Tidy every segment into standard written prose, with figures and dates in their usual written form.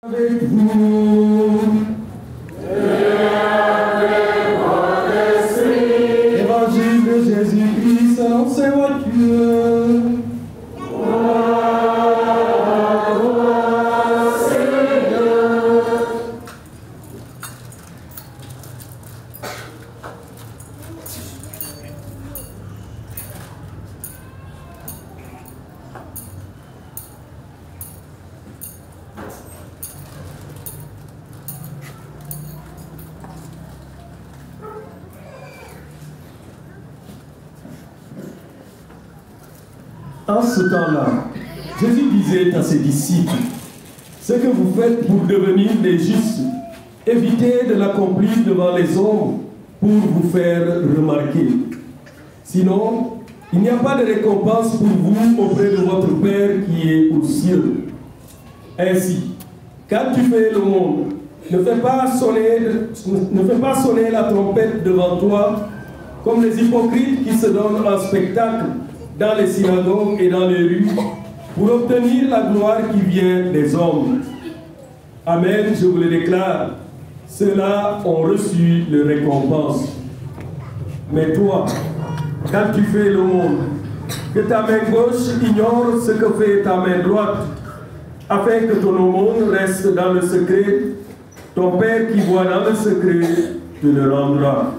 Avec vous. Évangile de Jésus-Christ selon ses voitures. En ce temps-là, Jésus disait à ses disciples, « Ce que vous faites pour devenir des justes, évitez de l'accomplir devant les hommes pour vous faire remarquer. Sinon, il n'y a pas de récompense pour vous auprès de votre Père qui est aux cieux. Ainsi, quand tu fais le monde, ne fais pas sonner la trompette devant toi, comme les hypocrites qui se donnent un spectacle dans les synagogues et dans les rues, pour obtenir la gloire qui vient des hommes. Amen, je vous le déclare, ceux-là ont reçu leur récompense. Mais toi, quand tu fais le monde, que ta main gauche ignore ce que fait ta main droite, afin que ton aumône reste dans le secret, ton Père qui voit dans le secret te le rendra.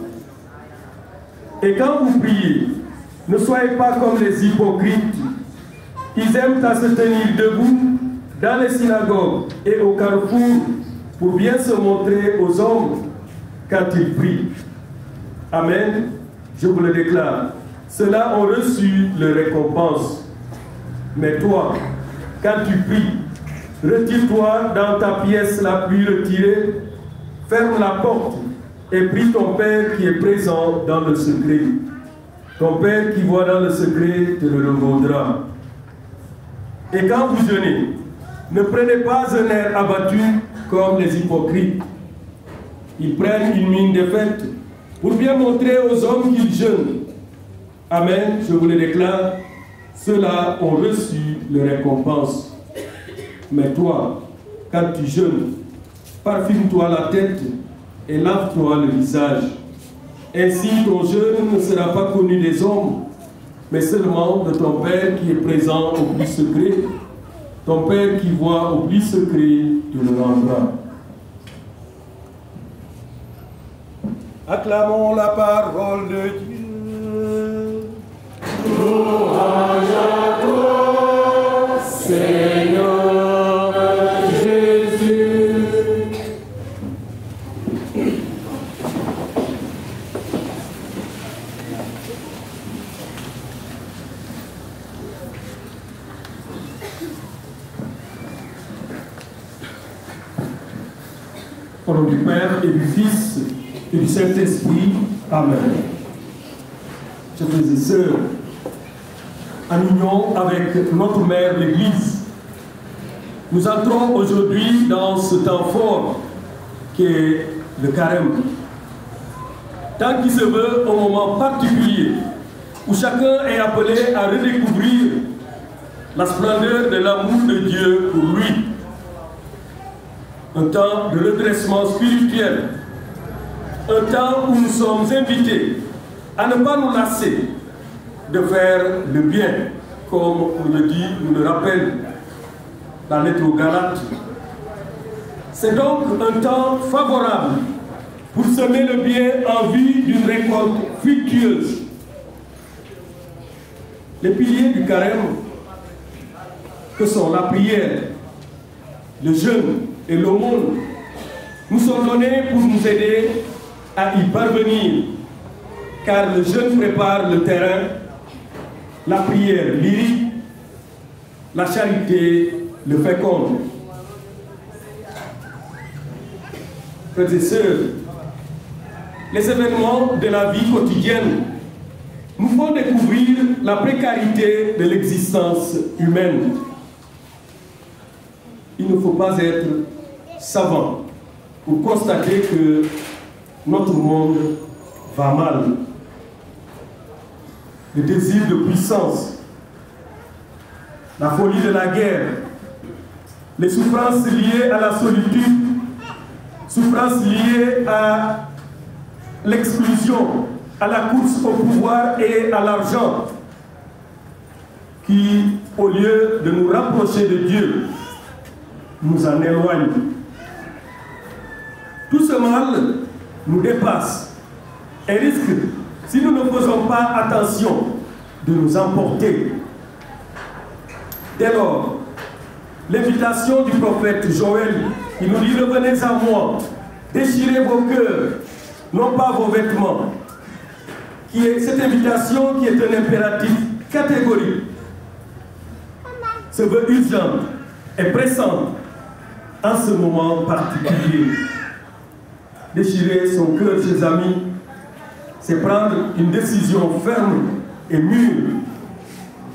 Et quand vous priez, ne soyez pas comme les hypocrites. Ils aiment à se tenir debout dans les synagogues et au carrefour pour bien se montrer aux hommes quand ils prient. Amen, je vous le déclare. Ceux-là ont reçu leur récompense. Mais toi, quand tu pries, retire-toi dans ta pièce la plus retirée, ferme la porte et prie ton Père qui est présent dans le secret. Ton Père qui voit dans le secret te le rendra. Et quand vous jeûnez, ne prenez pas un air abattu comme les hypocrites. Ils prennent une mine défaite pour bien montrer aux hommes qu'ils jeûnent. Amen, je vous le déclare, ceux-là ont reçu leur récompense. Mais toi, quand tu jeûnes, parfume-toi la tête et lave-toi le visage. Ainsi, ton jeûne ne sera pas connu des hommes, mais seulement de ton Père qui est présent au plus secret. Ton Père qui voit au plus secret te le rendra. Acclamons la parole de Dieu. Louange à toi, Seigneur Jésus. Au nom du Père et du Fils et du Saint-Esprit. Amen. Chers frères et sœurs, en union avec notre mère l'Église, nous entrons aujourd'hui dans ce temps fort qu'est le carême. Tant qu'il se veut un moment particulier où chacun est appelé à redécouvrir la splendeur de l'amour de Dieu pour lui. Un temps de redressement spirituel, un temps où nous sommes invités à ne pas nous lasser de faire le bien, comme nous le rappelle la lettre aux Galates. C'est donc un temps favorable pour semer le bien en vue d'une récolte fructueuse. Les piliers du carême, que sont la prière, le jeûne et l'aumône, nous sont donnés pour nous aider à y parvenir, car le jeûne prépare le terrain, la prière l'irrigue, la charité le féconde. Frères et sœurs, les événements de la vie quotidienne nous font découvrir la précarité de l'existence humaine. Il ne faut pas être savant pour constater que notre monde va mal. Le désir de puissance, la folie de la guerre, les souffrances liées à la solitude, souffrances liées à l'exclusion, à la course au pouvoir et à l'argent, qui, au lieu de nous rapprocher de Dieu, nous en éloignent. Tout ce mal nous dépasse et risque, si nous ne faisons pas attention, de nous emporter. Dès lors, l'invitation du prophète Joël, qui nous dit « Revenez à moi, déchirez vos cœurs, non pas vos vêtements », cette invitation qui est un impératif catégorique, se veut urgente et pressante en ce moment particulier. Déchirer son cœur, chers amis, c'est prendre une décision ferme et mûre,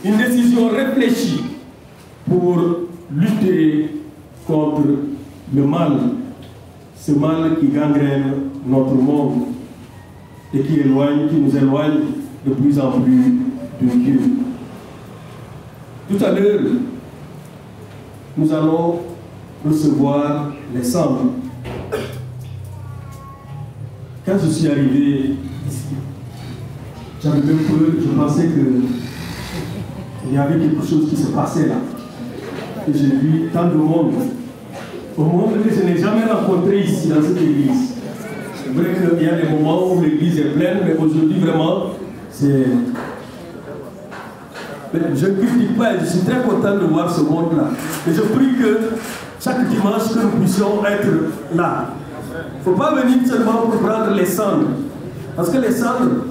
une décision réfléchie pour lutter contre le mal, ce mal qui gangrène notre monde et qui nous éloigne de plus en plus de Dieu. Tout à l'heure, nous allons recevoir les cendres. Quand je suis arrivé ici, j'avais même peur, je pensais qu'il y avait quelque chose qui se passait là. Et j'ai vu tant de monde, au monde que je n'ai jamais rencontré ici dans cette église. C'est vrai qu'il y a des moments où l'église est pleine, mais aujourd'hui vraiment, c'est... Je ne critique pas, je suis très content de voir ce monde-là. Et je prie que chaque dimanche, que nous puissions être là. Il ne faut pas venir seulement pour prendre les cendres. Parce que les cendres,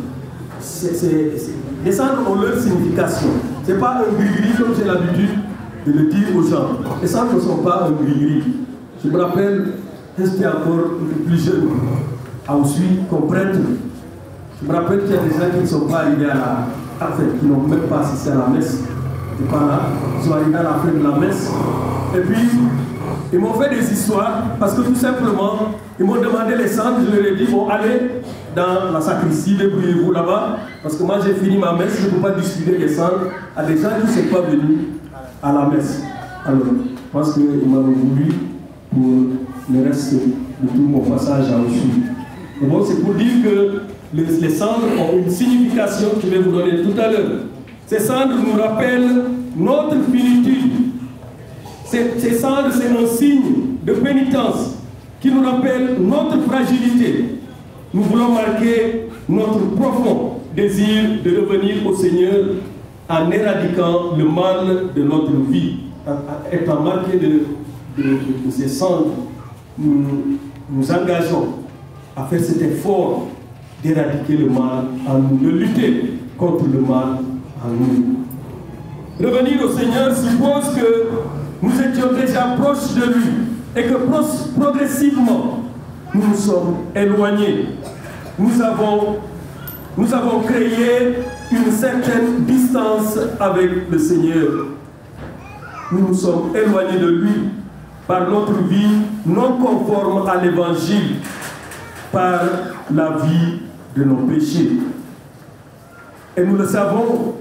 les cendres ont leur signification. Ce n'est pas un gris-gris comme j'ai l'habitude de le dire aux gens. Les cendres ne sont pas un gris-gris. Je me rappelle, quand j'étais encore plus jeune, à Oussouy, qu'on prête. Je me rappelle qu'il y a des gens qui ne sont pas arrivés qui n'ont même pas assisté à la messe. Ils n'étaient pas là. Ils sont arrivés à la fin de la messe. Et puis, ils m'ont fait des histoires parce que tout simplement, ils m'ont demandé les cendres. Je leur ai dit, bon, allez dans la sacristie, débrouillez-vous là-bas. Parce que moi, j'ai fini ma messe. Je ne peux pas distribuer les cendres à des gens qui ne sont pas venus à la messe. Alors, je pense qu'ils m'avaient voulu pour le reste de tout mon passage à Oussouy. Bon, c'est pour dire que les cendres ont une signification que je vais vous donner tout à l'heure. Ces cendres nous rappellent notre finitude. Ces cendres, c'est un signe de pénitence qui nous rappelle notre fragilité. Nous voulons marquer notre profond désir de revenir au Seigneur en éradiquant le mal de notre vie. Étant marqué de ces cendres, nous engageons à faire cet effort d'éradiquer le mal en nous, de lutter contre le mal en nous. Revenir au Seigneur suppose que nous étions déjà proches de lui et que progressivement nous nous sommes éloignés. Nous avons créé une certaine distance avec le Seigneur. Nous nous sommes éloignés de lui par notre vie non conforme à l'Évangile, par la vie de nos péchés. Et nous le savons,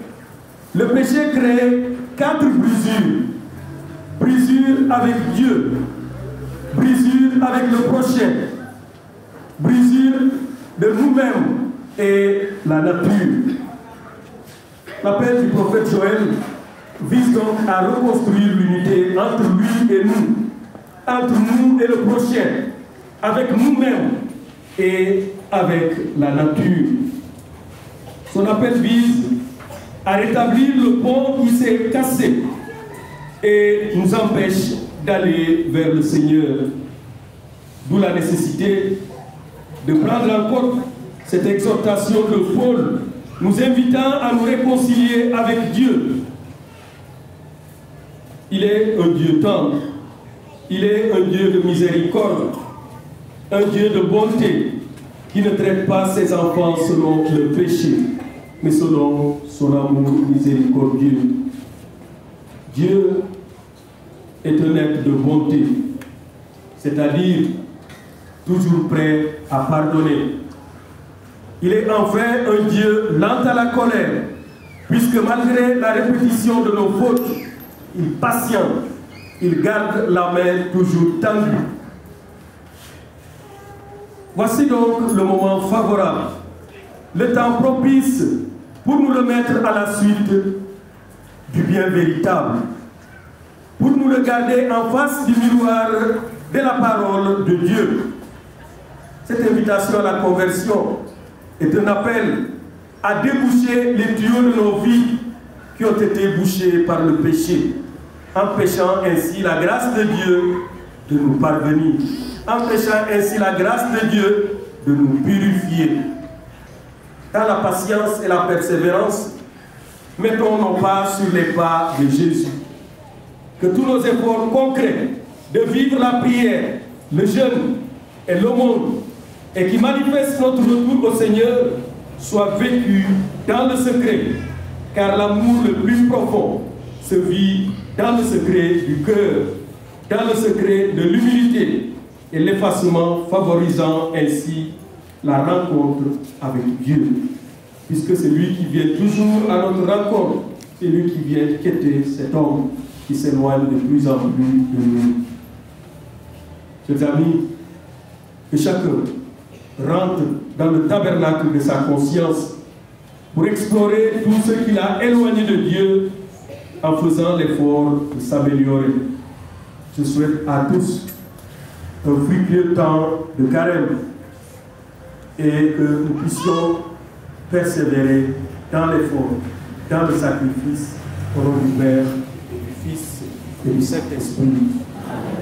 le péché crée 4 brisures. Brisure avec Dieu, brisure avec le prochain, brisure de nous-mêmes et la nature. L'appel du prophète Joël vise donc à reconstruire l'unité entre lui et nous et le prochain, avec nous-mêmes et avec la nature. Son appel vise à rétablir le pont qui s'est cassé et nous empêche d'aller vers le Seigneur. D'où la nécessité de prendre en compte cette exhortation de Paul, nous invitant à nous réconcilier avec Dieu. Il est un Dieu tendre, il est un Dieu de miséricorde, un Dieu de bonté, qui ne traite pas ses enfants selon le péché, mais selon son amour miséricordieux. Dieu est un être de bonté, c'est-à-dire toujours prêt à pardonner. Il est enfin un Dieu lent à la colère, puisque malgré la répétition de nos fautes, il patiente il garde la main toujours tendue. Voici donc le moment favorable, le temps propice pour nous remettre à la suite du bien véritable, pour nous regarder en face du miroir de la parole de Dieu. Cette invitation à la conversion est un appel à déboucher les tuyaux de nos vies qui ont été bouchés par le péché, empêchant ainsi la grâce de Dieu de nous parvenir, empêchant ainsi la grâce de Dieu de nous purifier. Dans la patience et la persévérance, mettons nos pas sur les pas de Jésus. Que tous nos efforts concrets de vivre la prière, le jeûne et l'aumône, et qui manifestent notre retour au Seigneur, soient vécus dans le secret, car l'amour le plus profond se vit dans le secret du cœur, dans le secret de l'humilité et l'effacement, favorisant ainsi la rencontre avec Dieu. Puisque c'est lui qui vient toujours à notre rencontre, c'est lui qui vient quêter cet homme qui s'éloigne de plus en plus de nous. Chers amis, que chacun rentre dans le tabernacle de sa conscience pour explorer tout ce qu'il a éloigné de Dieu en faisant l'effort de s'améliorer. Je souhaite à tous un fructueux temps de carême et que nous puissions persévérer dans l'effort, dans le sacrifice, au nom du Père et du Fils et du Saint-Esprit. Amen.